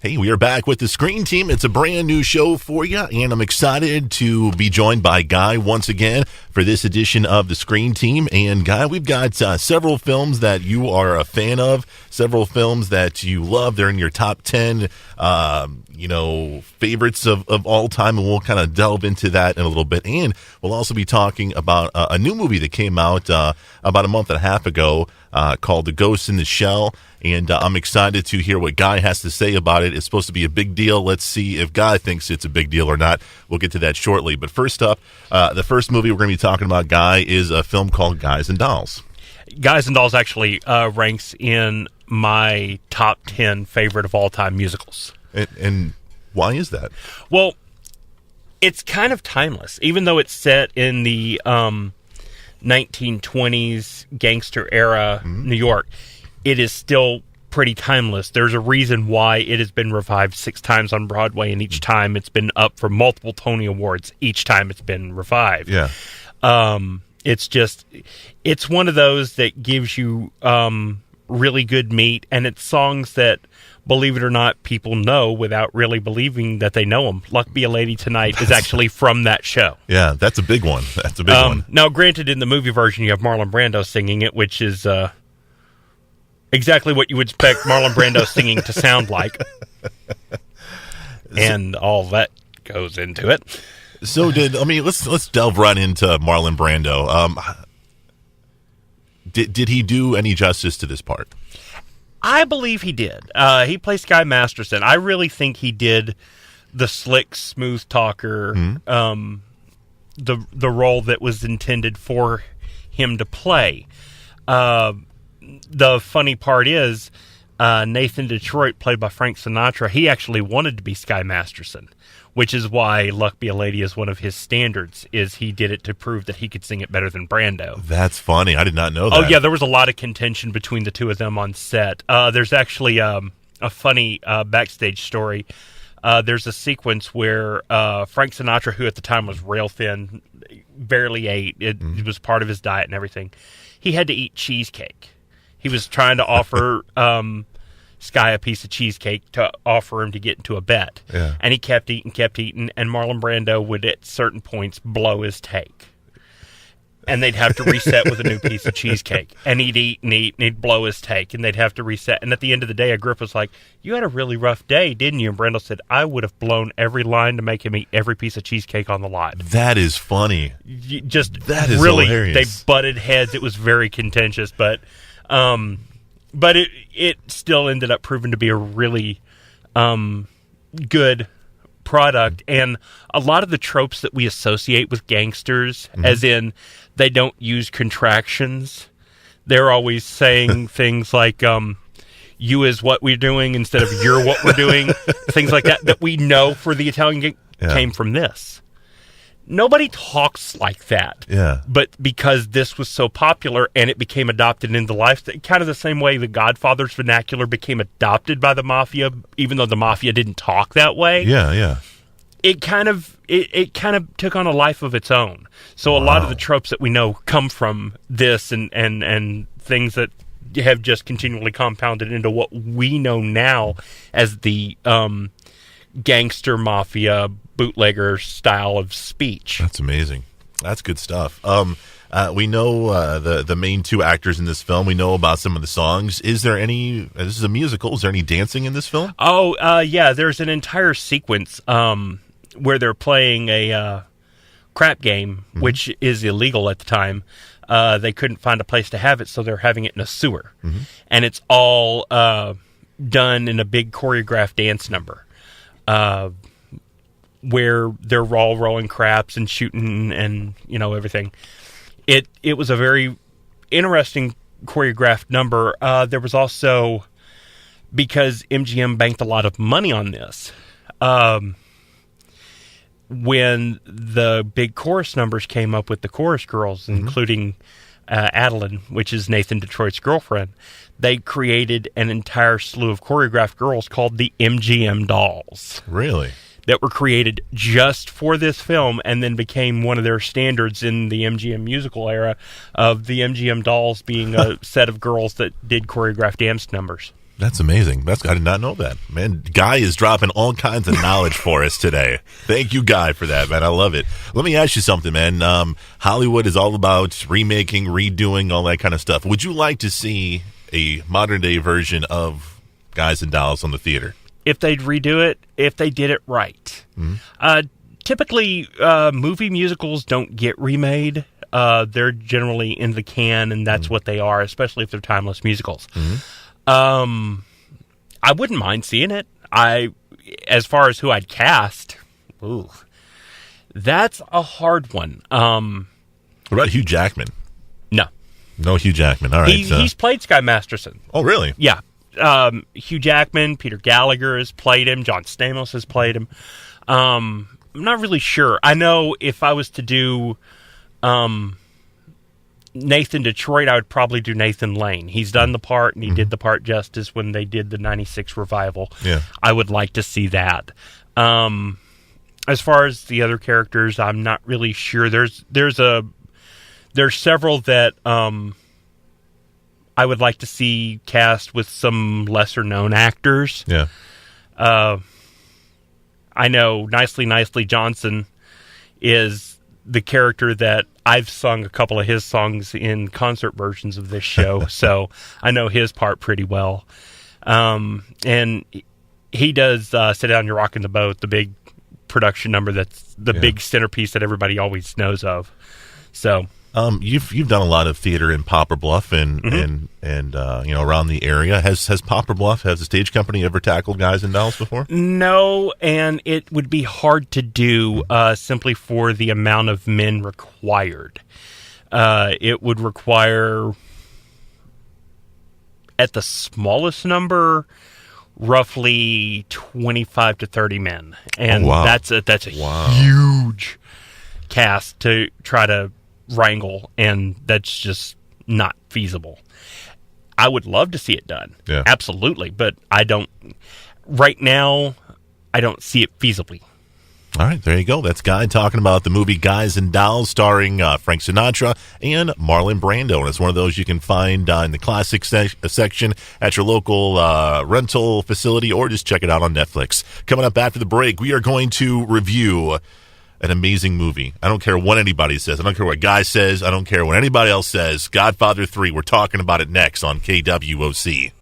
Hey, we are back with the Screen Team. It's a brand new show for you, and I'm excited to be joined by Guy once again for this edition of the Screen Team. And Guy, we've got several films that you are a fan of, several films that you love. They're in your top 10, favorites of all time, and we'll kind of delve into that in a little bit. And we'll also be talking about a new movie that came out about a month and a half ago called The Ghost in the Shell. And I'm excited to hear what Guy has to say about it. It's supposed to be a big deal. Let's see if Guy thinks it's a big deal or not. We'll get to that shortly. But first up, the first movie we're going to be talking about, Guy, is a film called Guys and Dolls. Guys and Dolls actually ranks in my top 10 favorite of all-time musicals. And why is that? Well, it's kind of timeless. Even though it's set in the 1920s gangster era New York, it is still pretty timeless. There's a reason why it has been revived 6 times on Broadway, and each time it's been up for multiple Tony Awards. Each time it's been revived. Yeah. It's one of those that gives you really good meat, and it's songs that, believe it or not, people know without really believing that they know them. Luck Be a Lady Tonight is actually from that show. Yeah, that's a big one. That's a big one. Now, granted, in the movie version, you have Marlon Brando singing it, which is exactly what you would expect Marlon Brando singing to sound like. And all that goes into it. So let's delve right into Marlon Brando. Did he do any justice to this part? I believe he did. He plays Sky Masterson. I really think he did the slick, smooth talker, the role that was intended for him to play. The funny part is Nathan Detroit, played by Frank Sinatra, he actually wanted to be Sky Masterson, which is why Luck Be a Lady is one of his standards, is he did it to prove that he could sing it better than Brando. That's funny. I did not know that. Oh, yeah, there was a lot of contention between the two of them on set. There's actually a funny backstage story. There's a sequence where Frank Sinatra, who at the time was rail thin, barely ate, it was part of his diet and everything, he had to eat cheesecake. He was trying to offer Sky a piece of cheesecake to offer him to get into a bet. Yeah. And he kept eating, and Marlon Brando would at certain points blow his take. And they'd have to reset with a new piece of cheesecake. And he'd eat and eat, and he'd blow his take, and they'd have to reset. And at the end of the day, Agrippa's like, "You had a really rough day, didn't you?" And Brando said, "I would have blown every line to make him eat every piece of cheesecake on the lot." That is funny. That is really hilarious. They butted heads. It was very contentious, but it still ended up proving to be a really good product. And a lot of the tropes that we associate with gangsters, as in they don't use contractions, they're always saying things like "you is what we're doing" instead of "you're what we're doing," things like that we know for the Italian gang came from this. Nobody talks like that. Yeah. But because this was so popular and it became adopted into life, kind of the same way the Godfather's vernacular became adopted by the Mafia, even though the Mafia didn't talk that way. Yeah, yeah. It kind of took on a life of its own. So a lot of the tropes that we know come from this and things that have just continually compounded into what we know now as the gangster mafia bootlegger style of speech. That's amazing. That's good stuff. We know the main 2 actors in this film. We know about some of the songs. Is there any? This is a musical. Is there any dancing in this film? Oh, yeah. There's an entire sequence where they're playing a crap game, which is illegal at the time. They couldn't find a place to have it, so they're having it in a sewer, and it's all done in a big choreographed dance number. Where they're all rolling craps and shooting and, everything. It was a very interesting choreographed number. There was also, because MGM banked a lot of money on this, when the big chorus numbers came up with the chorus girls, including Adeline, which is Nathan Detroit's girlfriend, they created an entire slew of choreographed girls called the MGM Dolls. Really? That were created just for this film and then became one of their standards in the MGM musical era, of the MGM Dolls being a set of girls that did choreographed dance numbers. That's amazing. I did not know that. Man, Guy is dropping all kinds of knowledge for us today. Thank you, Guy, for that, man. I love it. Let me ask you something, man. Hollywood is all about remaking, redoing, all that kind of stuff. Would you like to see a modern-day version of Guys and Dolls on the theater? If they'd redo it, if they did it right. Typically, movie musicals don't get remade. They're generally in the can, and that's what they are, especially if they're timeless musicals. I wouldn't mind seeing it. As far as who I'd cast, that's a hard one. What about Hugh Jackman? No Hugh Jackman. All right. He's played Sky Masterson. Oh, really? Yeah. Hugh Jackman, Peter Gallagher has played him. John Stamos has played him. I'm not really sure. I know if I was to do Nathan Detroit, I would probably do Nathan Lane. He's done the part, and he did the part justice when they did the 96 revival. Yeah. I would like to see that. As far as the other characters, I'm not really sure. There's several that I would like to see cast with some lesser-known actors. Yeah. I know Nicely Johnson is the character that I've sung a couple of his songs in concert versions of this show, so I know his part pretty well. And he does Sit Down, You're Rocking the Boat, the big production number that's the big centerpiece that everybody always knows of. So you've done a lot of theater in Poplar Bluff and around the area. Has Poplar Bluff, has the stage company ever tackled Guys and Dolls before? No, and it would be hard to do simply for the amount of men required. It would require, at the smallest number, roughly 25 to 30 men, and that's a huge cast to try to wrangle, and that's just not feasible. I would love to see it done, absolutely, but right now I don't see it feasibly. All right, there you go. That's Guy talking about the movie Guys and Dolls, starring Frank Sinatra and Marlon Brando. And it's one of those you can find in the classic section at your local rental facility, or just check it out on Netflix. Coming up after the break, we are going to review an amazing movie. I don't care what anybody says. I don't care what Guy says. I don't care what anybody else says. Godfather 3. We're talking about it next on KWOC.